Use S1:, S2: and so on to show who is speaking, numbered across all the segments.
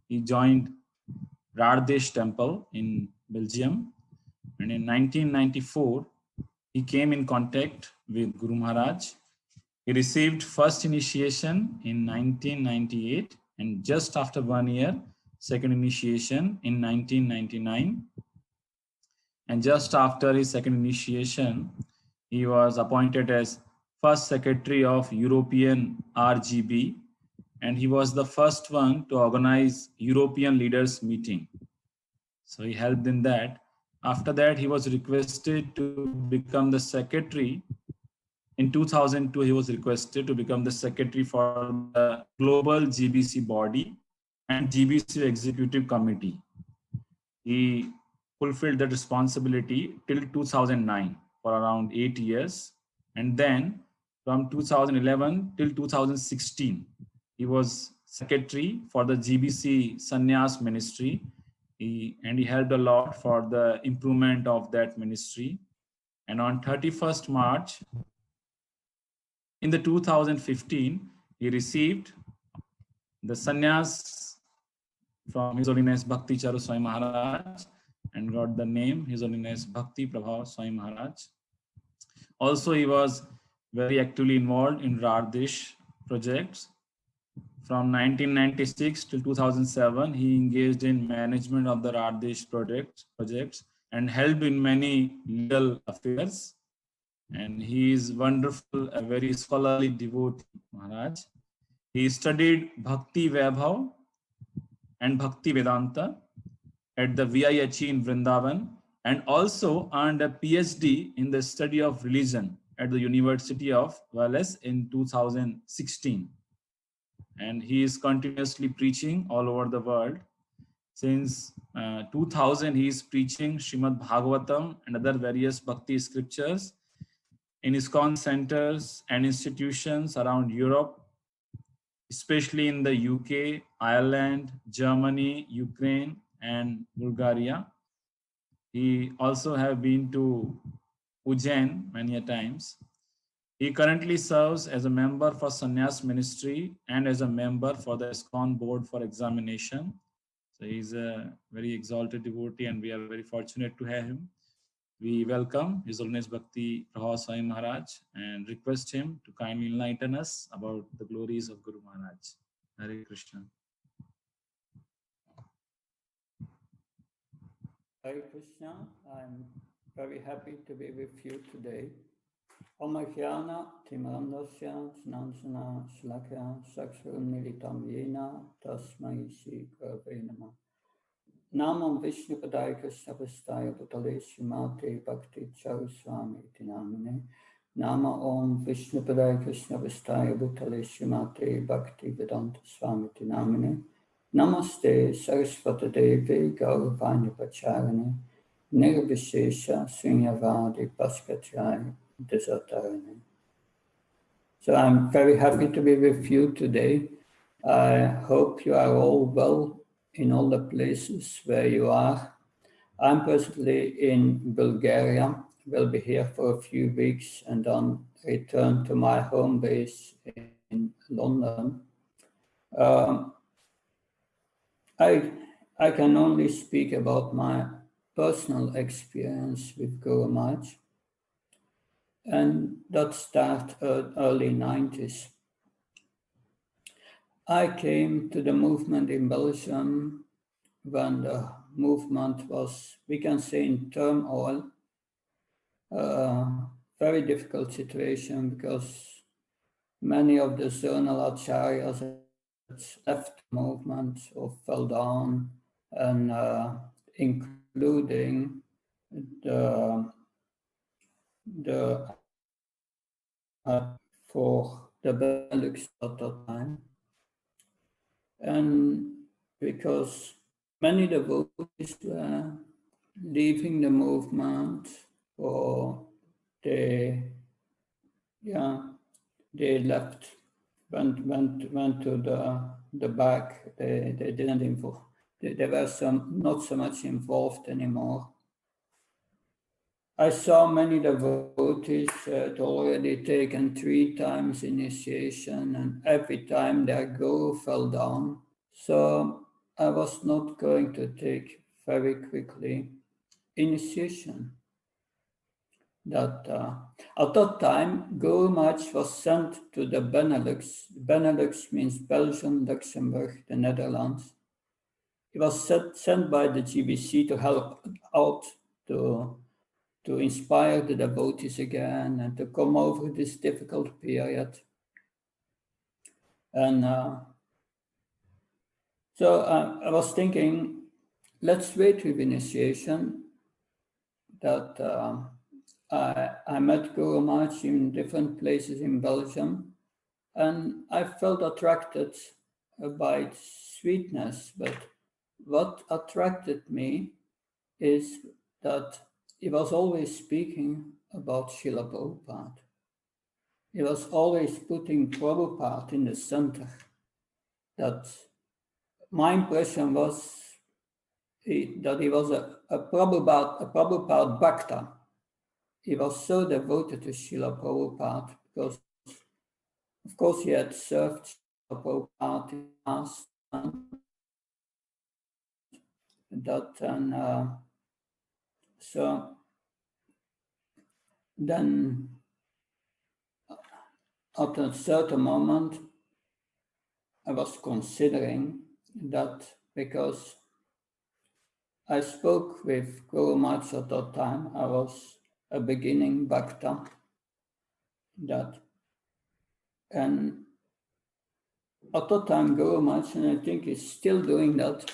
S1: he joined Radhesh temple in Belgium. And in 1994, he came in contact with Guru Maharaj. He received first initiation in 1998, and just after 1 year, second initiation in 1999. And just after his second initiation, he was appointed as first secretary of European RGB, and he was the first one to organize European leaders meeting. So he helped in that. After that, he was requested to become the secretary. In 2002, he was requested to become the secretary for the global GBC body and GBC executive committee. He fulfilled that responsibility till 2009 for around 8 years. And then from 2011 till 2016, he was secretary for the GBC Sannyas ministry. He helped a lot for the improvement of that ministry. And on 31st March, in the 2015, he received the sannyas from His Holiness Bhakti Charu Swami Maharaj and got the name His Holiness Bhakti Prabhava Swami Maharaj. Also, he was very actively involved in Radhesh projects. From 1996 till 2007, he engaged in management of the Radhesh projects and helped in many legal affairs. And he is wonderful, a very scholarly devotee, Maharaj. He studied Bhakti Vaibhav and Bhakti Vedanta at the VIHE in Vrindavan, and also earned a PhD in the study of religion at the University of Wales in 2016. And he is continuously preaching all over the world. Since 2000, he is preaching Srimad Bhagavatam and other various Bhakti scriptures in ISKCON centers and institutions around Europe, especially in the UK, Ireland, Germany, Ukraine, and Bulgaria. He also have been to Ujjain many a times. He currently serves as a member for Sannyas Ministry and as a member for the ISKCON board for examination. So he's a very exalted devotee, and we are very fortunate to have him. We welcome His Holiness Bhakti Prabhava Swami Maharaj and request him to kindly enlighten us about the glories of Guru Maharaj. Hare Krishna.
S2: Hare Krishna. I'm very happy to be with you today. Om Jnana Timarandasya Jnanjana Shlakya Sakshram Militam Yena Tasmai Shri Gurave Namah. Namam Vishnu Padaya Krishna Prasthaya Bhutale Srimate Bhakti Charu Swami Tinamine. Nama Om Vishnu Padaya Krishna Prasthaya Bhutale Srimate Bhakti Vedanta Swami Tinamine. Namaste Saraswata Devi Gauravanya Pacharane Nirvishesha Srinyavadi Paskachai Desatarane. So I'm very happy to be with you today. I hope you are all well in all the places where you are. I'm presently in Bulgaria. Will be here for a few weeks and then return to my home base in London. I can only speak about my personal experience with Guru Maharaj, and that started early 90s. I came to the movement in Belgium when the movement was, we can say, in turmoil. Very difficult situation because many of the zonal acharyas left the movement or fell down, and including the for the Benelux at that time. And because many devotees were leaving the movement, or they left, went to the back. They didn't involve. They were not so much involved anymore. I saw many devotees had already taken 3 times initiation, and every time their guru fell down. So I was not going to take very quickly initiation. That at that time, Guru Maharaj was sent to the Benelux. Benelux means Belgium, Luxembourg, the Netherlands. He was sent by the GBC to help out to inspire the devotees again and to come over this difficult period. And so I was thinking, let's wait with initiation. That I met Guru Maharaj in different places in Belgium, and I felt attracted by its sweetness. But what attracted me is that he was always speaking about Srila Prabhupada. He was always putting Prabhupada in the center. That my impression was that he was a Prabhupada Bhakta. He was so devoted to Srila Prabhupada because, of course, he had served Srila Prabhupada in the past. So then at a certain moment, I was considering that because I spoke with Guru Maharaj at that time, I was a beginning Bhakta, and at that time Guru Maharaj, and I think he's still doing that,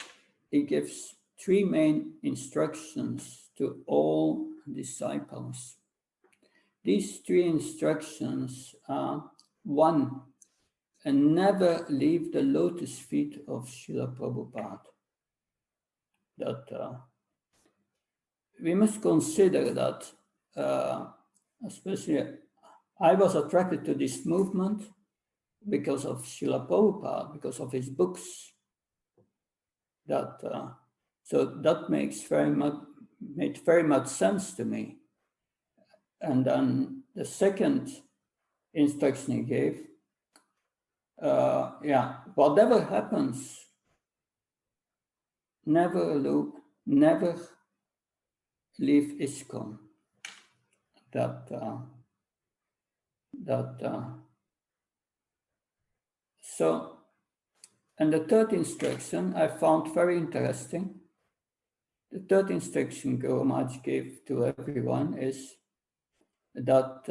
S2: he gives three main instructions to all disciples. These three instructions are: one, and never leave the lotus feet of Srila Prabhupada. That we must consider that, especially I was attracted to this movement because of Srila Prabhupada, because of his books. So that made very much sense to me. And then the second instruction he gave, whatever happens, never leave ISKCON. So, and the third instruction I found very interesting. The third instruction Guru Maharaj gave to everyone is that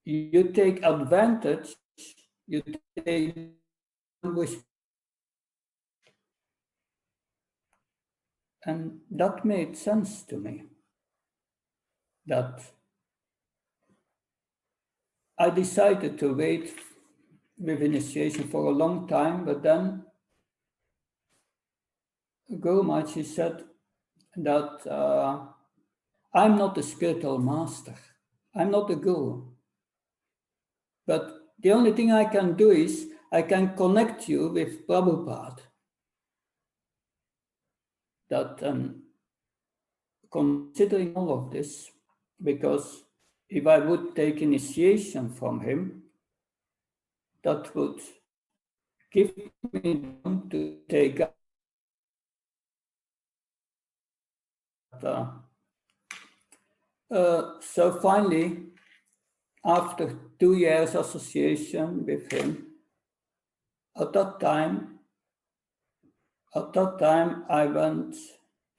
S2: you take advantage, you take and that made sense to me. That I decided to wait with initiation for a long time, but then Guru Maharaj said that I'm not a spiritual master. I'm not a guru. But the only thing I can do is I can connect you with Prabhupada. That considering all of this, because if I would take initiation from him, that would give me time to take up. So finally, after 2 years association with him, at that time I went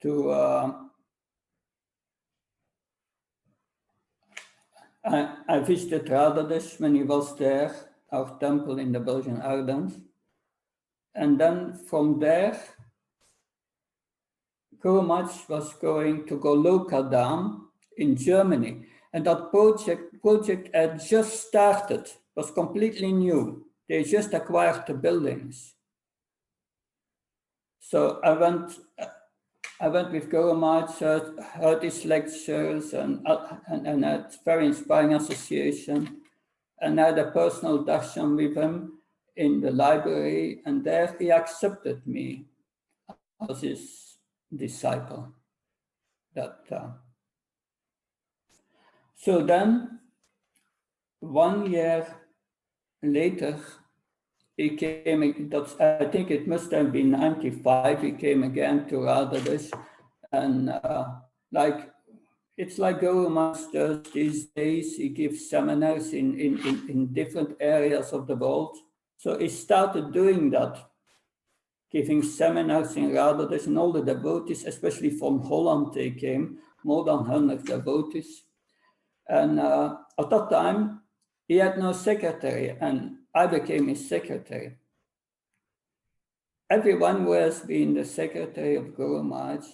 S2: to I visited Radhadesh when he was there, our temple in the Belgian Ardennes. And then from there, Guru Maharaj was going to Goloka Dham in Germany. And that project had just started, was completely new. They just acquired the buildings. So I went with Guru Maharaj, heard his lectures, and had very inspiring association. And I had a personal darshan with him in the library, and there he accepted me as his disciple. So then, 1 year later, he came, I think it must have been 95, he came again to Radhadesh, and like, it's like Guru Maharaj these days, he gives seminars in different areas of the world. So he started doing that, giving seminars in Radhadesh, and all the devotees, especially from Holland, they came, more than 100 devotees. And at that time, he had no secretary, and I became his secretary. Everyone who has been the secretary of Guru Maharaj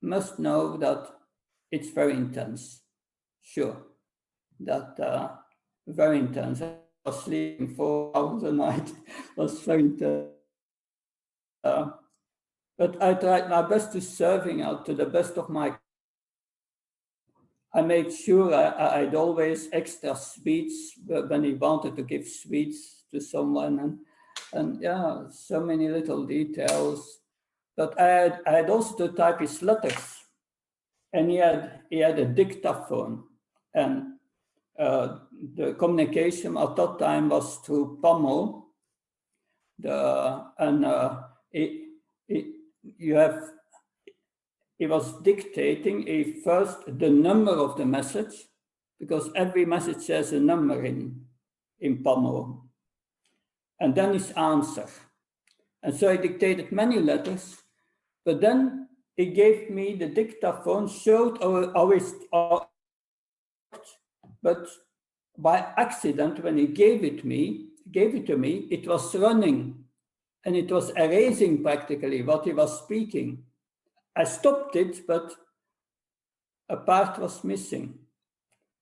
S2: must know that it's very intense. Sure, that very intense. I was sleeping 4 hours a night. It was very intense. But I tried my best to serving out to the best of my. I made sure I'd always extra sweets when he wanted to give sweets to someone, and yeah, so many little details. But I had also to type his letters, and he had a dictaphone, and the communication at that time was through Pamo. He was dictating first the number of the message, because every message has a number in Pamo, and then his answer. And so he dictated many letters, but then he gave me the dictaphone, showed how but by accident, when he gave it to me, it was running, and it was erasing practically what he was speaking. I stopped it, but a part was missing.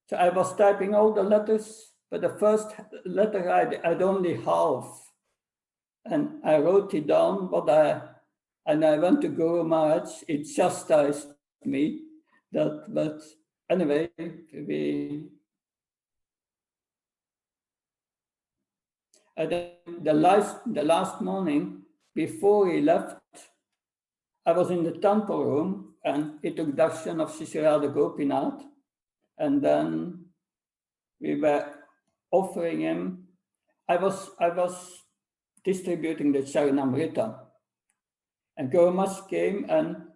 S2: So I was typing all the letters, but the first letter I'd only half. And I wrote it down, and I went to Guru Maharaj. It chastised me, but anyway, the last morning before he left, I was in the temple room, and he took darshan of Shishirada Gopinath, and then we were offering him. I was distributing the Charanamrita, and Guru Maharaj came, and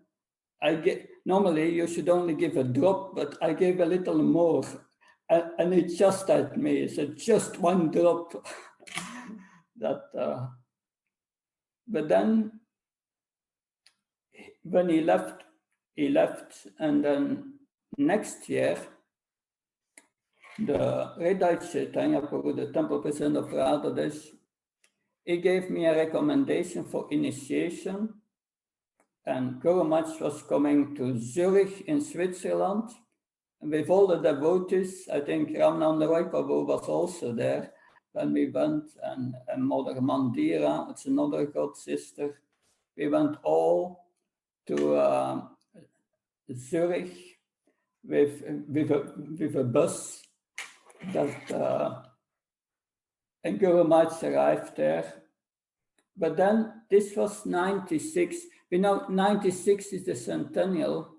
S2: normally you should only give a drop, but I gave a little more, and he chastised me. He said, just one drop. But then when he left, and then next year, the Redai Chaitanya Prabhu, the temple president of Radhadesh, he gave me a recommendation for initiation, and Guru Maharaj was coming to Zurich in Switzerland, and with all the devotees. I think Ramananda Roy Prabhu was also there when we went, and Mother Mandira, it's another god sister. We went all to Zurich with a bus, and Guru Maharaj arrived there. But then this was 96. We know 96 is the centennial,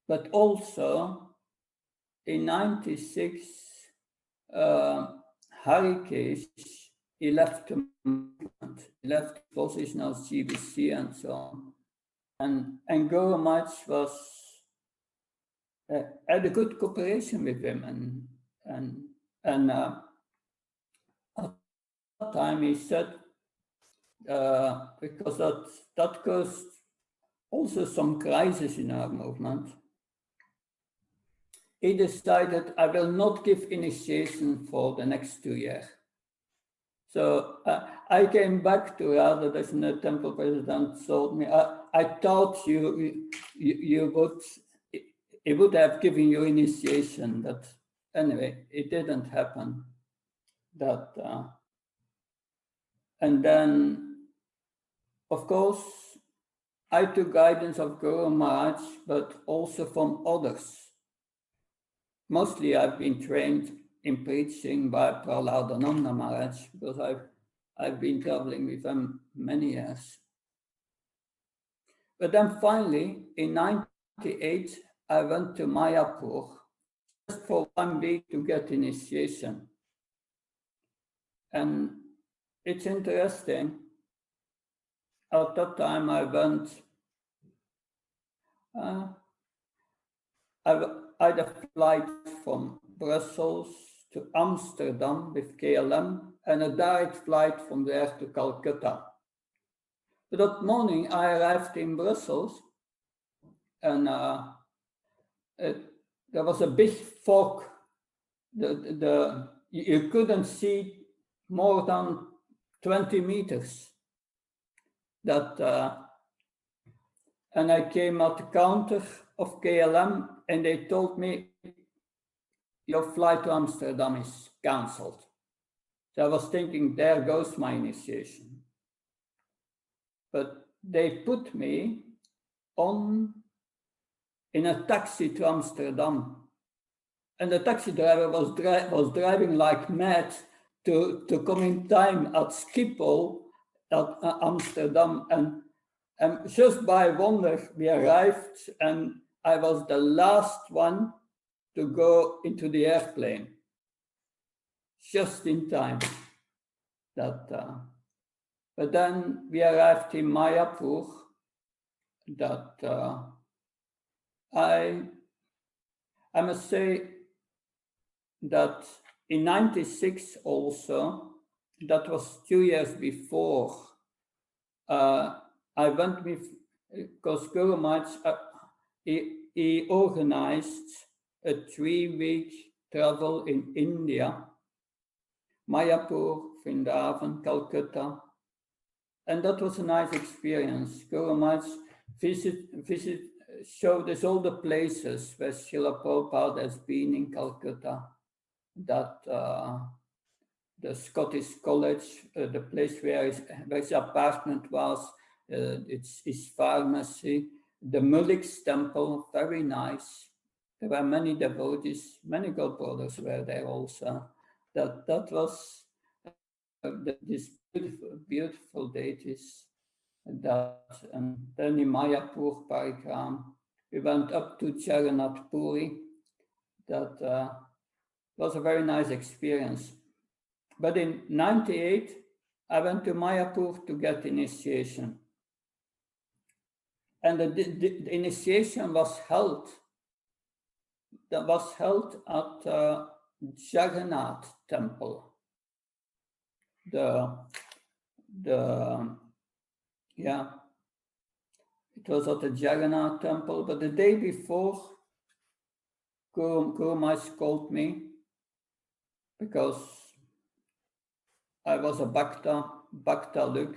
S2: but also in 96, Harikesh, he left the movement, he left position as GBC and so on. And Guru Maharaj had a good cooperation with him, and at that time he said, because that caused also some crisis in our movement, he decided, I will not give initiation for the next 2 years. So I came back to Radhadesh, and the temple president told me, I thought you would, he would have given you initiation, but anyway, it didn't happen. And then, of course, I took guidance of Guru Maharaj, but also from others. Mostly I've been trained in preaching by Prahladananda Maharaj, because I've been traveling with him many years. But then finally, in 98, I went to Mayapur just for 1 week to get initiation. And it's interesting. At that time, I went, I had a flight from Brussels to Amsterdam with KLM and a direct flight from there to Calcutta. But that morning, I arrived in Brussels and there was a big fog. You couldn't see more than 20 meters. And I came at the counter of KLM and they told me, your flight to Amsterdam is cancelled. So I was thinking, there goes my initiation. But they put me in a taxi to Amsterdam. And the taxi driver was driving like mad to come in time at Schiphol, at Amsterdam. And just by wonder, we arrived and I was the last one to go into the airplane. Just in time. But then we arrived in Mayapur. I must say that in '96 also, that was 2 years before, I went with, because Guru Maharaj, he organized a 3-week travel in India, Mayapur, Vrindavan, Calcutta, and that was a nice experience. Guru Maharaj showed us all the places where Srila Prabhupada has been in Calcutta, that the Scottish College, the place where his apartment was, his pharmacy, the Mulliks temple, very nice. There were many devotees, many God brothers were there also. That was this beautiful deities. And then in Mayapur Parikram, we went up to Jagannath Puri. That was a very nice experience. But in '98, I went to Mayapur to get initiation. And the initiation was held. That was held at Jagannath Temple. It was at the Jagannath Temple, but the day before, Guru Maharaj called me because I was a Bhakta look.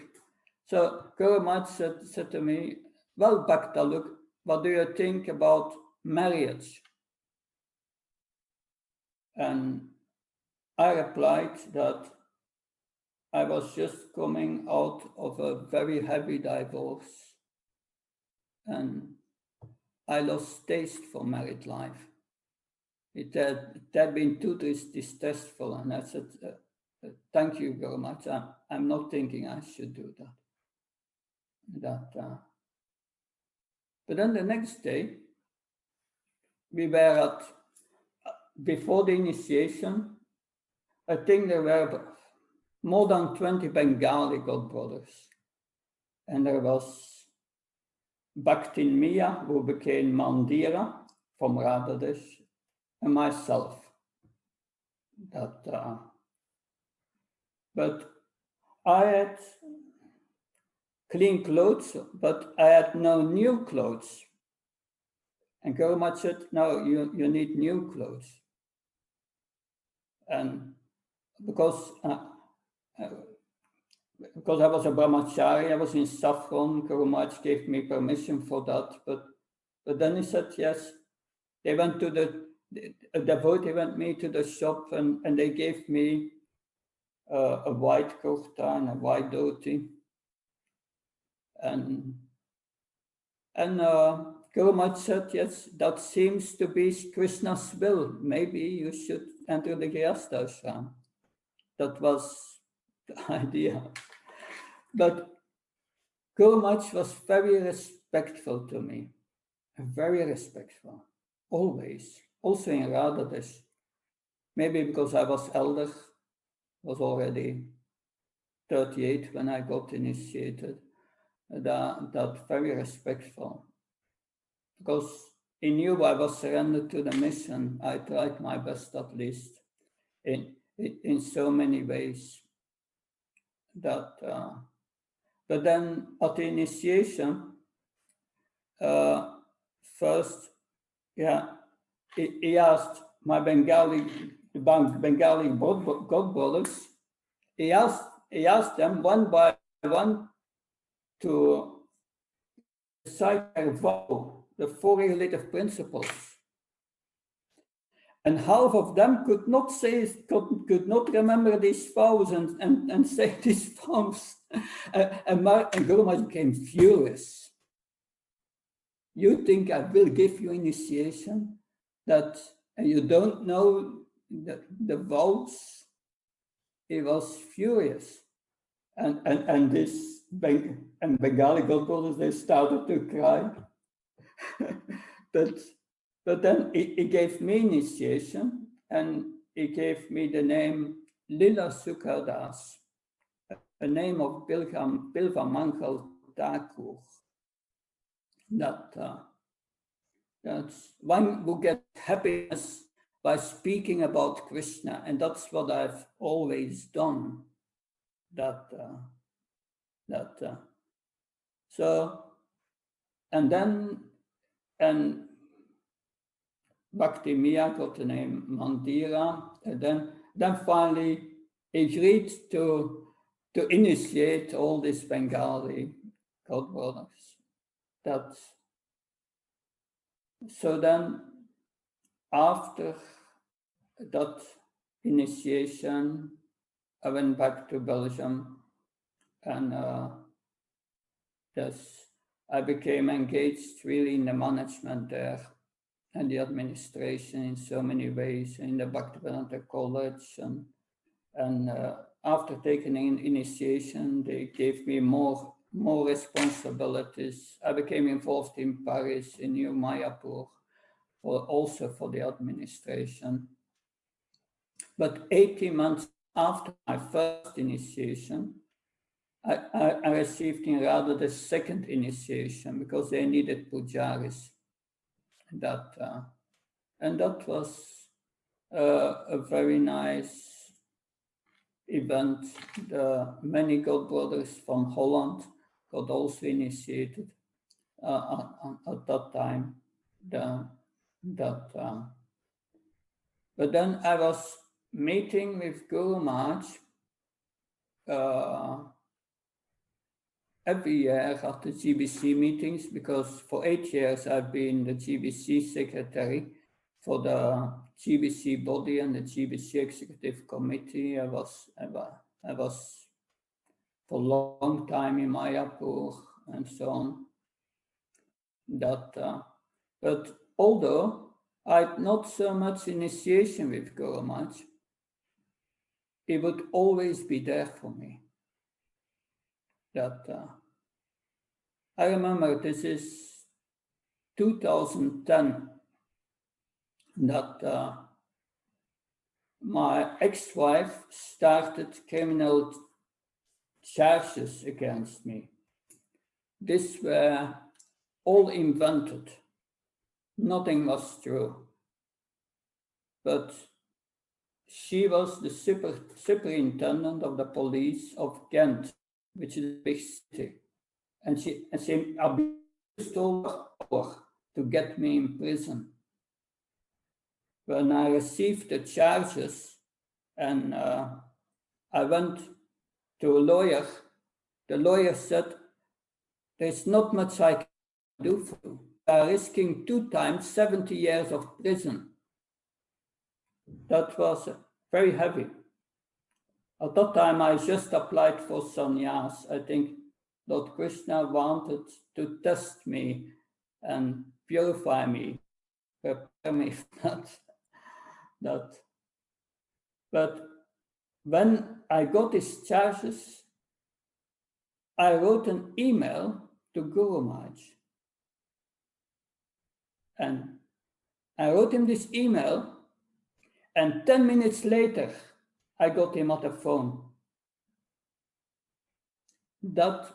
S2: So Guru Maharaj said to me, well, Bhakta look, what do you think about marriage? And I replied that I was just coming out of a very heavy divorce and I lost taste for married life. It had been too distressful, and I said, thank you very much. I'm not thinking I should do that. But then the next day, we were before the initiation, I think there were more than 20 Bengali God brothers. And there was Bhakti Mia, who became Mandira from Radhadesh, and myself. But I had clean clothes, but I had no new clothes. And Guru Maharaj said, no, you need new clothes. And because I was a brahmachari, I was in saffron, Guru Maharaj gave me permission for that. But then he said, yes, they went to a devotee went me to the shop and they gave me a white kurta and a white dhoti. And Guru Maharaj said, yes, that seems to be Krishna's will. Maybe you should enter the Grihastha ashram. That was the idea. But Guru Maharaj was very respectful to me, very respectful, always, also in Radhadesh. Maybe because I was elder, was already 38 when I got initiated, that very respectful. Because he knew I was surrendered to the mission. I tried my best, at least, in so many ways. But then at the initiation, first, he asked my Bengali God brothers. He asked them one by one to recite their vow, the 4 relative principles. And half of them could not remember these vows and say these vows. And Guru Maharaj became furious. You think I will give you initiation and you don't know the vows? He was furious. And this Bengali God brothers, they started to cry. But then he gave me initiation, and he gave me the name Lila Sukhardas, a name of Bilva Mangal Thakur. That's one who gets happiness by speaking about Krishna, and that's what I've always done. So, and Bhakti Mia got the name Mandira, and then finally he agreed to initiate all these Bengali God brothers. So then, after that initiation, I went back to Belgium, and I became engaged really in the management there and the administration in so many ways, in the Bhaktivedanta College. And after taking an initiation, they gave me more responsibilities. I became involved in Paris, in New Mayapur, also for the administration. But 18 months after my first initiation, I received in Radha the second initiation because they needed pujaris. And that was a very nice event. Many God brothers from Holland got also initiated at that time. But then I was meeting with Guru Maharaj every year at the GBC meetings, because for 8 years I've been the GBC secretary for the GBC body and the GBC executive committee. I was for a long time in Mayapur and so on. But although I had not so much initiation with Guru Maharaj, he would always be there for me. I remember this is 2010, that my ex-wife started criminal charges against me. These were all invented. Nothing was true. But she was the superintendent of the police of Ghent, which is a big city. And she abused all her power to get me in prison. When I received the charges and I went to a lawyer, the lawyer said, "There's not much I can do for you. You are risking 2 times 70 years of prison." That was very heavy. At that time, I just applied for sannyas. I think Lord Krishna wanted to test me and purify me, prepare me for that. But when I got these charges, I wrote an email to Guru Maharaj. And I wrote him this email, and 10 minutes later, I got him on the phone. That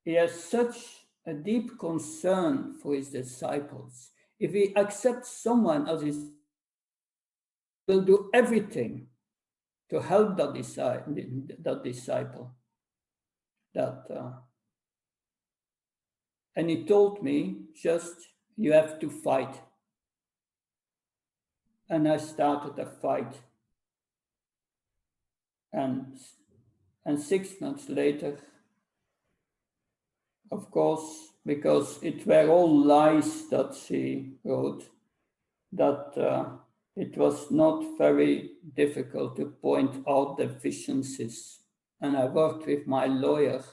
S2: he has such a deep concern for his disciples. If he accepts someone as his, he will do everything to help that disciple. And he told me, just, you have to fight. And I started a fight. And 6 months later, of course, because it were all lies that she wrote, that it was not very difficult to point out deficiencies. And I worked with my lawyer,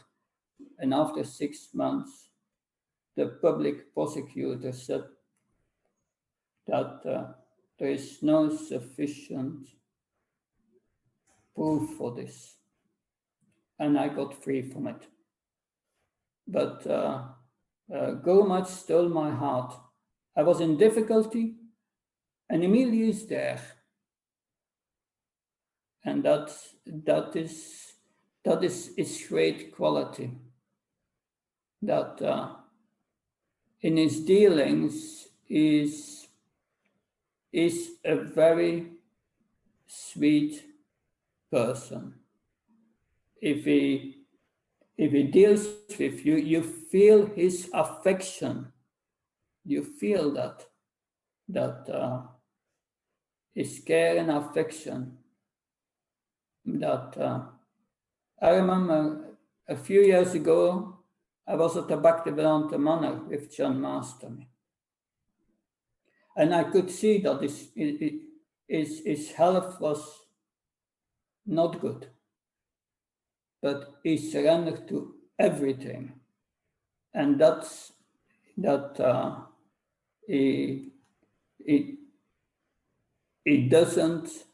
S2: and after 6 months, the public prosecutor said that there is no sufficient proof for this. And I got free from it. But Guru Maharaj stole my heart. I was in difficulty, and immediately is there. And that is great quality. That in his dealings is a very sweet person. If he deals with you, you feel his affection. You feel that his care and affection. That I remember a few years ago, I was at the Bhakti Manor with John Masterman. And I could see that his health was not good. But he surrendered to everything. And he doesn't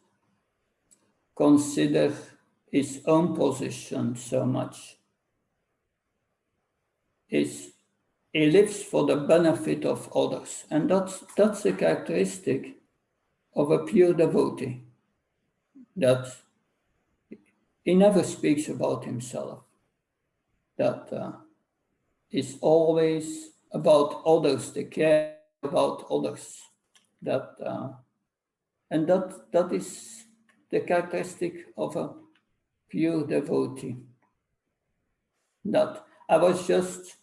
S2: consider his own position so much. He lives for the benefit of others. And that's a characteristic of a pure devotee. That he never speaks about himself. That is always about others, the care about others. And that is the characteristic of a pure devotee. That I was just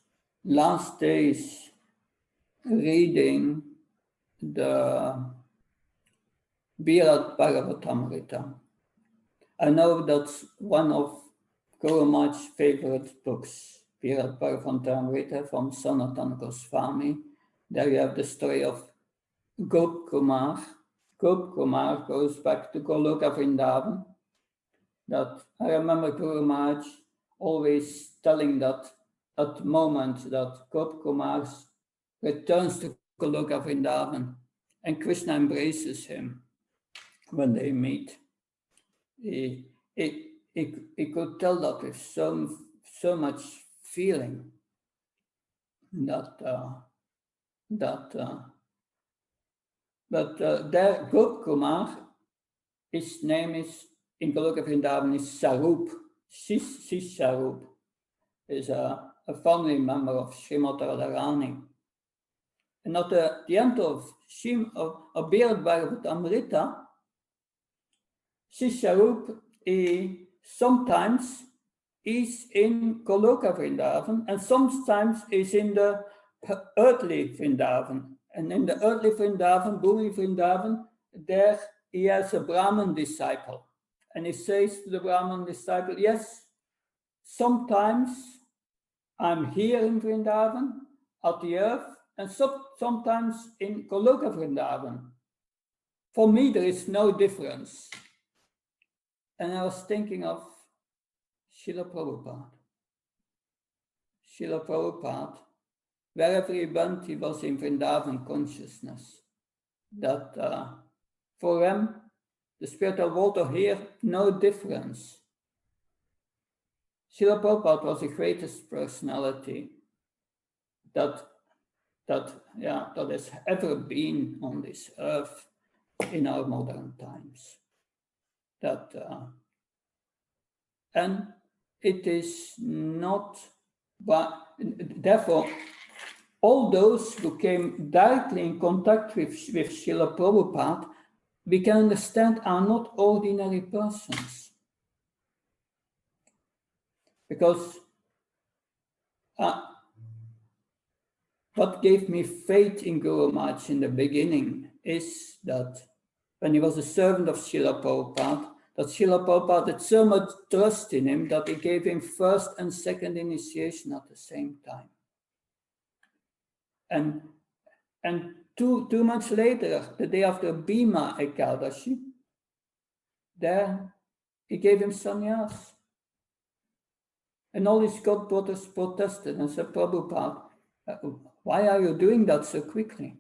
S2: last days reading the Virat Bhagavatamrita. I know that's one of Guru Maharaj's favorite books, Virat Bhagavatamrita from Sanatana Goswami. There you have the story of Gop Kumar. Gop Kumar goes back to Goloka Vrindavan. That I remember Guru Maharaj always telling that at the moment that Gop Kumar returns to Goloka Vrindavan and Krishna embraces him when they meet. He could tell that with so much feeling but there Gop Kumar, his name is in Goloka Vrindavan is Sarup. Shish Sarup is a family member of Srimati Radharani. And at the end of Virat Bhagavatamrita, Shish Sarup sometimes is in Goloka Vrindavan and sometimes is in the earthly Vrindavan. And in the earthly Vrindavan, Bhumi Vrindavan, there he has a Brahman disciple. And he says to the Brahman disciple, yes, sometimes I'm here in Vrindavan, at the earth, and sometimes in Goloka Vrindavan. For me, there is no difference. And I was thinking of Srila Prabhupada. Srila Prabhupada, wherever he went, he was in Vrindavan consciousness. That for him, the spiritual world or here, no difference. Srila Prabhupada was the greatest personality that has ever been on this earth in our modern times. That and it is not, but therefore all those who came directly in contact with Srila Prabhupada, we can understand, are not ordinary persons. Because what gave me faith in Guru Maharaj in the beginning is that when he was a servant of Srila Prabhupada, that Srila Prabhupada had so much trust in him that he gave him first and second initiation at the same time. And two months later, the day after Bhima Ekadashi, there he gave him sannyas. And all his god brothers protested and said, Prabhupada, why are you doing that so quickly?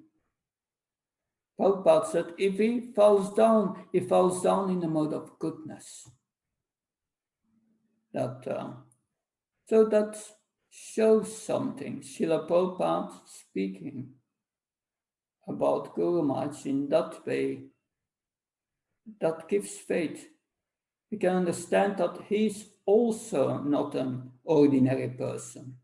S2: Prabhupada said, if he falls down in a mode of goodness. So that shows something. Srila Prabhupada speaking about Guru Maharaj in that way, that gives faith. We can understand that he's also not an ordinary person.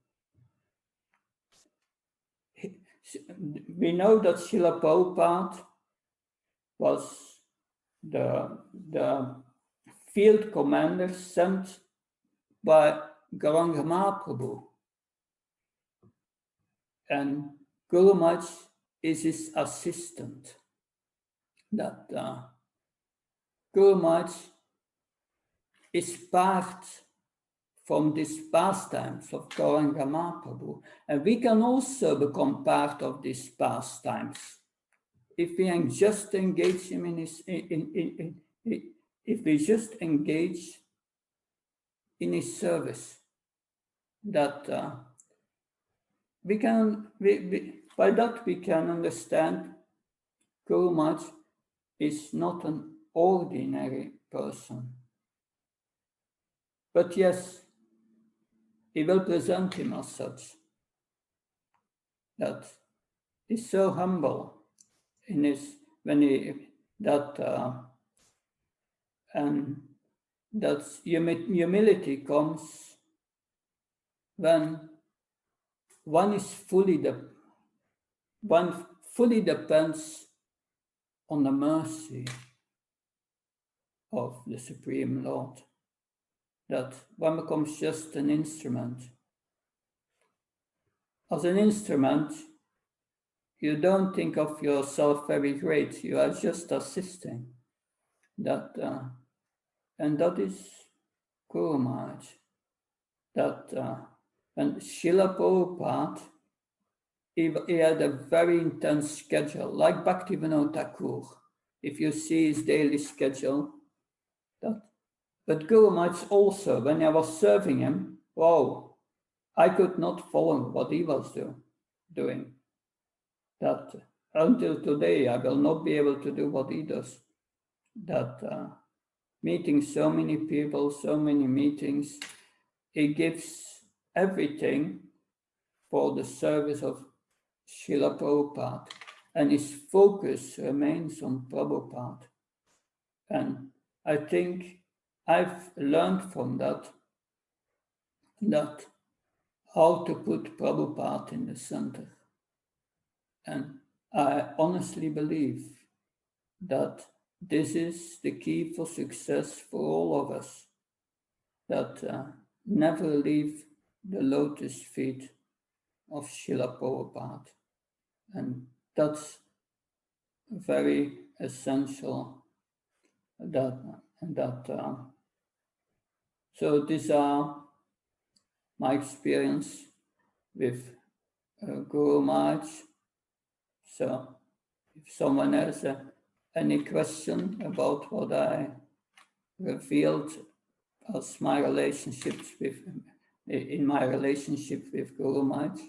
S2: We know that Srila Prabhupada was the field commander sent by Gauranga Mahaprabhu. And Guru Maharaj is his assistant. That Guru Maharaj is part from these pastimes of Gauranga Mahaprabhu. And we can also become part of these pastimes if we just engage him in his, if we just engage in his service. That we can, by that we can understand Guru Maharaj is not an ordinary person. But yes, he will present him as such. That he's so humble in his, when he, that, and that humility comes when one fully depends on the mercy of the Supreme Lord. That one becomes just an instrument. As an instrument, you don't think of yourself very great. You are just assisting. That, and that is Guru Maharaj. That, and Srila Prabhupada, he had a very intense schedule, like Bhaktivinoda Thakur. If you see his daily schedule, but Guru Maharaj also, when I was serving him, wow, I could not follow what he was doing. That until today, I will not be able to do what he does. That meeting so many people, so many meetings, he gives everything for the service of Srila Prabhupada, and his focus remains on Prabhupada. And I think I've learned from that how to put Prabhupada in the center. And I honestly believe that this is the key for success for all of us. That never leave the lotus feet of Srila Prabhupada. And that's very essential. So these are my experience with Guru Maharaj. So if someone has any question about what I revealed as my relationships with, in my relationship with Guru Maharaj,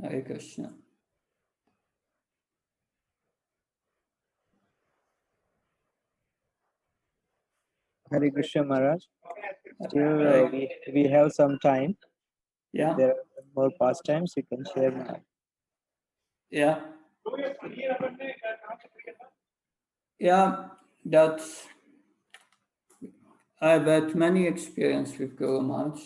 S2: Hare Krishna.
S3: Hare Krishna Maharaj. Still, we have some time.
S2: Yeah.
S3: There are more pastimes, you can share now.
S2: Yeah. Yeah, that's, I've had many experience with Guru Maharaj.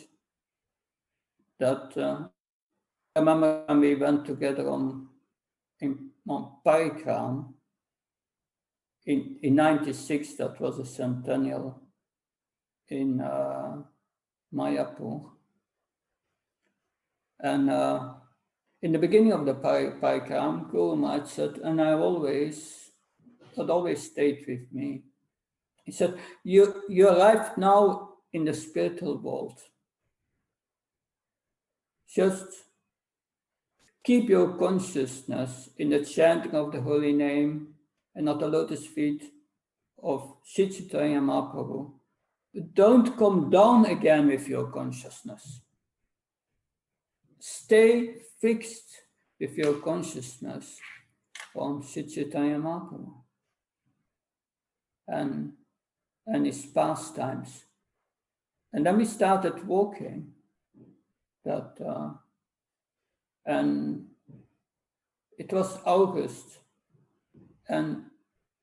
S2: That I remember when we went together on Parikram in 96, that was a centennial in Mayapur. And in the beginning of the Parikram, Guru Maharaj said, and that always stayed with me. He said, you arrived now in the spiritual world. Just keep your consciousness in the chanting of the holy name and at the lotus feet of Sri Chaitanya Mahaprabhu. Don't come down again with your consciousness. Stay fixed with your consciousness on Sri Chaitanya Mahaprabhu and his pastimes. And then we started walking and it was August, and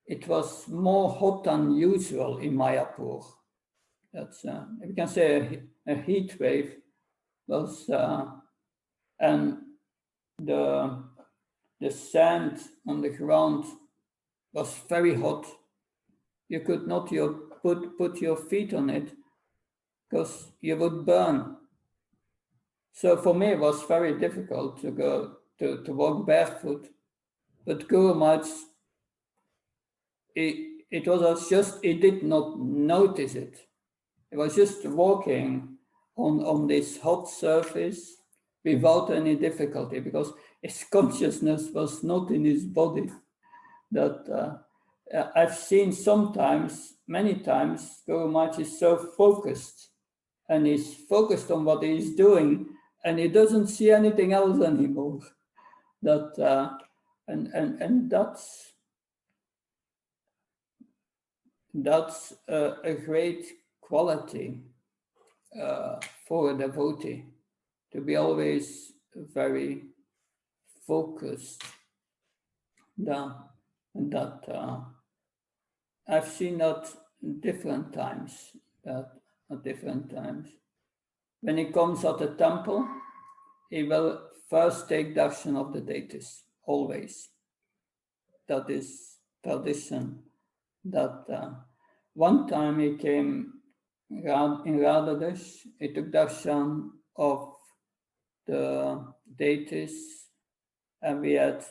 S2: it was more hot than usual in Mayapur. That's we can say a heat wave was, and the sand on the ground was very hot. You could not put your feet on it because you would burn. So for me, it was very difficult to go to walk barefoot. But Guru Maharaj, he did not notice it. He was just walking on this hot surface without any difficulty because his consciousness was not in his body. That I've seen many times, Guru Maharaj is so focused and he's focused on what he's doing and he doesn't see anything else anymore. That and that's a great quality for a devotee, to be always very focused. I've seen that different times. When he comes at the temple, he will first take darshan of the deities, always. That is tradition. That one time he came in Radhadesh, he took darshan of the deities, and we had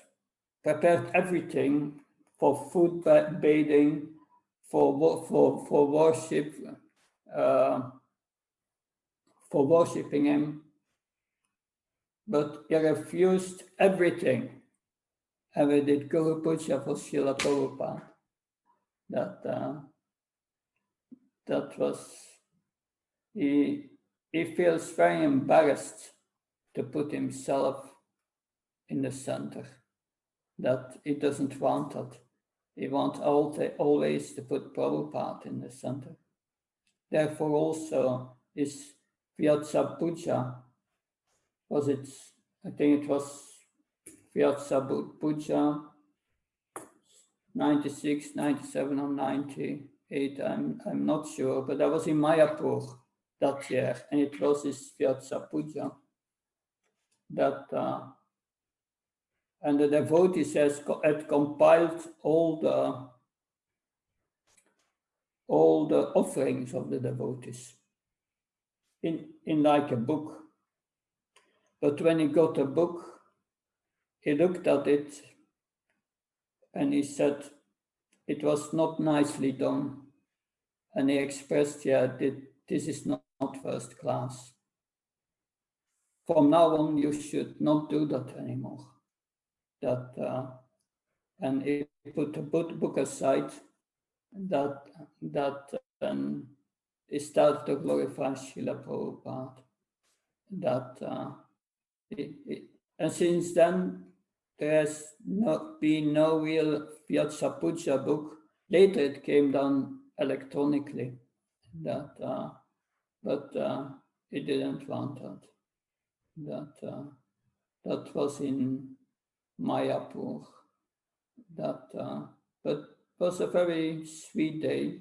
S2: prepared everything for food, bathing, for worship, for worshipping him. But he refused everything. And we did Guru Puja for Srila Prabhupada. That was, he feels very embarrassed to put himself in the center, that he doesn't want that. He wants always to put Prabhupada in the center. Therefore also his Vyatsa Puja, I think it was Vyatsa Puja 96, 97 or 98, I'm not sure, but I was in Mayapur that year, and it was his Vyatsa Puja. And the devotees had compiled all the offerings of the devotees in like a book. But when he got a book, he looked at it and he said it was not nicely done. And he expressed, this is not first class. From now on, you should not do that anymore. And he put the book aside, he started to glorify Srila Prabhupada. And since then, there has not been no real Vyatsa Puja book. Later, it came down electronically. But he didn't want that. that was in Mayapur. But was a very sweet day.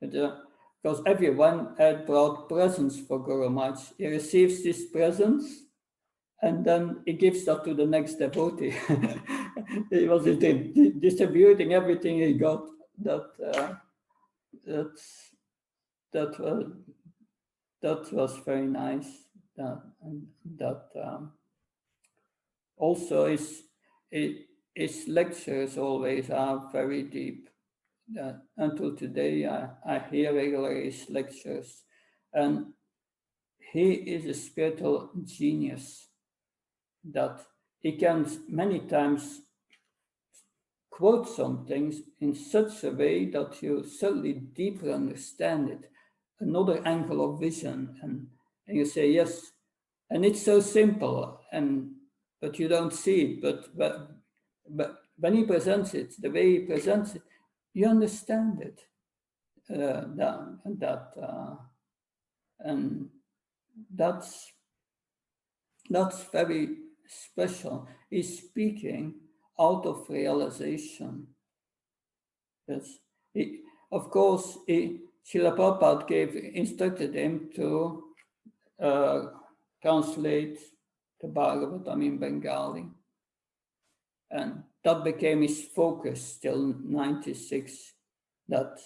S2: Because everyone had brought presents for Guru Maharaj. He receives these presents and then he gives that to the next devotee. He was distributing everything he got. That was very nice. Also his lectures always are very deep. Until today, I hear regularly his lectures, and he is a spiritual genius that he can many times quote some things in such a way that you suddenly deeper understand it, another angle of vision, and you say yes, and it's so simple, but you don't see it, but when he presents it, the way he presents it, you understand it. And that's very special. He's speaking out of realization. Yes. Of course, Srila Prabhupada instructed him to translate the Bhagavatam in Bengali. And that became his focus till 96. But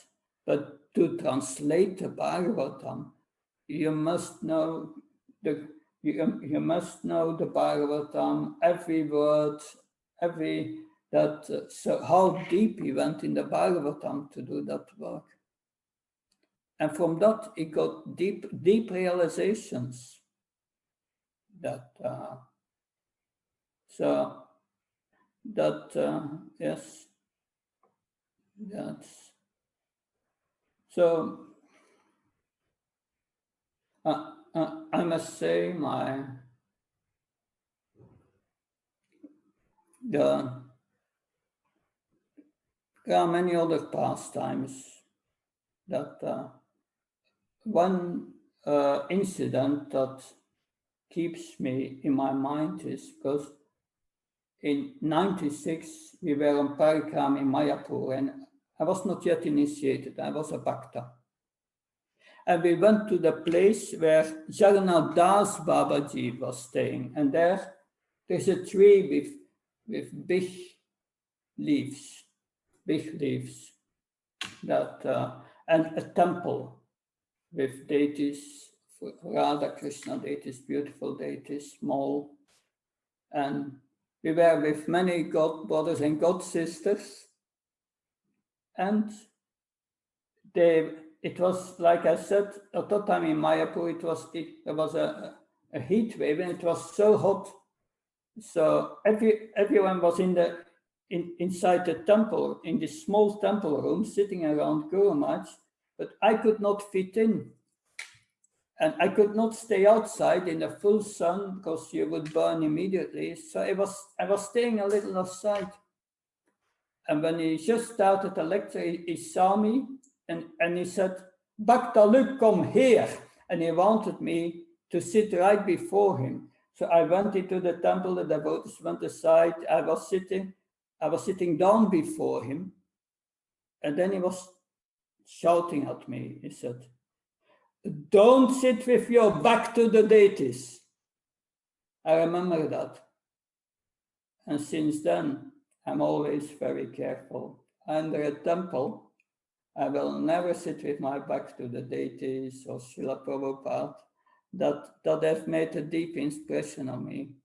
S2: to translate the Bhagavatam, you must know the Bhagavatam, every word, so how deep he went in the Bhagavatam to do that work. And from that, he got deep realizations yes, so I must say there are many other pastimes that one incident that keeps me in my mind is because in 96 we were on Parikram in Mayapur and I was not yet initiated, I was a Bhakta. And we went to the place where Jagannath Das Babaji was staying, and there's a tree with big leaves, and a temple with deities, Radha Krishna deities, beautiful deities, small. And we were with many god brothers and god sisters. And it was, like I said, at that time in Mayapur, there was a heat wave and it was so hot. So everyone was inside the temple, in this small temple room, sitting around Guru Maharaj, but I could not fit in. And I could not stay outside in the full sun because you would burn immediately. So I was staying a little outside. And when he just started the lecture, he saw me and he said, "Bhakta, look, come here." And he wanted me to sit right before him. So I went into the temple, the devotees went aside. I was sitting down before him. And then he was shouting at me. He said, "Don't sit with your back to the deities." I remember that. And since then, I'm always very careful. Under a temple, I will never sit with my back to the deities or Srila Prabhupada. That have made a deep impression on me.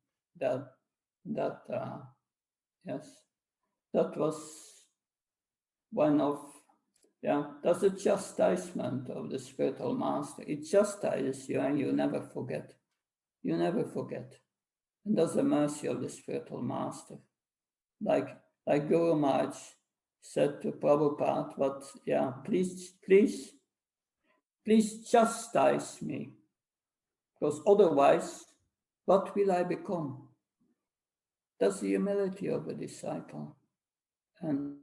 S2: Yes, that was one of, that's a chastisement of the spiritual master. It chastises you and you never forget. You never forget. And that's the mercy of the spiritual master. Like Guru Maharaj said to Prabhupada, but please chastise me. Because otherwise, what will I become? That's the humility of a disciple. And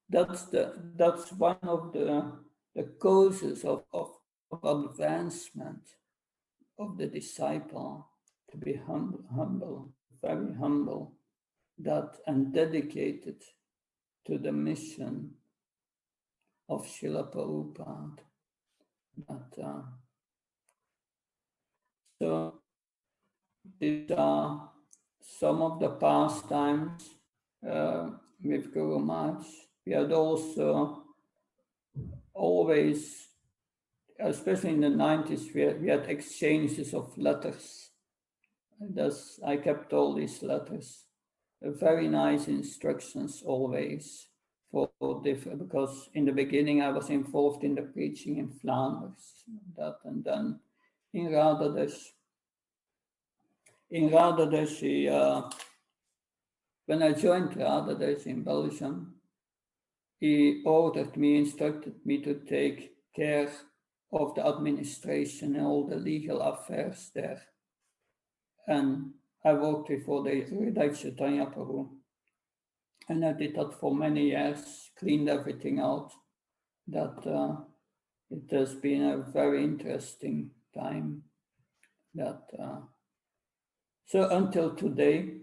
S2: that's one of the causes of advancement. of the disciple to be humble, very humble, and dedicated to the mission of Srila Prabhupada. So these are some of the pastimes with Guru Maharaj. We had also always, especially in the 90s, we had exchanges of letters. I kept all these letters. Very nice instructions always for different, because in the beginning I was involved in the preaching in Flanders, and then in Radhadesh. In Radhadesh, when I joined Radhadesh in Belgium, he instructed me to take care of the administration and all the legal affairs there. And I worked for the Hridaya Chaitanya Prabhu. And I did that for many years, cleaned everything out. It has been a very interesting time. So until today,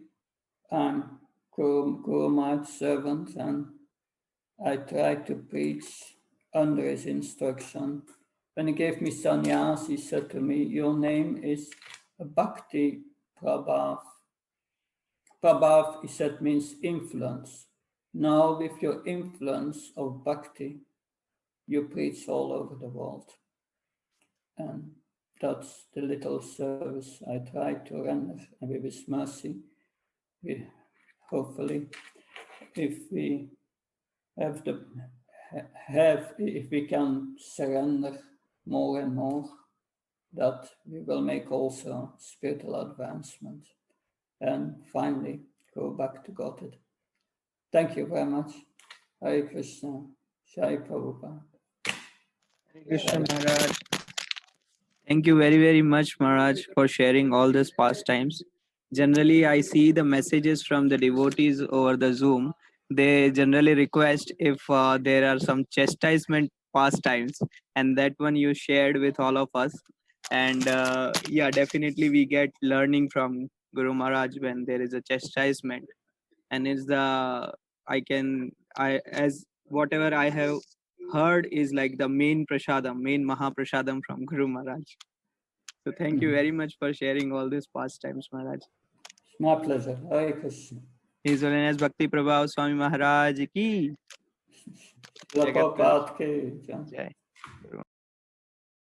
S2: I'm Guru Maharaj's servant, and I try to preach under his instruction. When he gave me sannyas, he said to me, "Your name is Bhakti Prabhava." Prabhava, he said, means influence. Now, with your influence of Bhakti, you preach all over the world. And that's the little service I try to render. And with his mercy, hopefully, if we if we can surrender more and more, that we will make also spiritual advancement and finally go back to Godhead. Thank you very much. Hare Krishna. Jai Prabhupada.
S3: Hare Krishna Maharaj. Thank you very, very much, Maharaj, for sharing all these pastimes. Generally, I see the messages from the devotees over the Zoom. They generally request if there are some chastisement pastimes, and that one you shared with all of us. And yeah, definitely we get learning from Guru Maharaj when there is a chastisement, and it's as whatever I have heard is like the main prasadam, main Mahaprasadam from Guru Maharaj. So thank you very much for sharing all these pastimes, Maharaj.
S2: It's my pleasure. Hare Krishna.
S3: His Holiness Bhakti Prabhava Swami Maharaj ki.
S2: Prabhupada ki jai.
S3: Jai.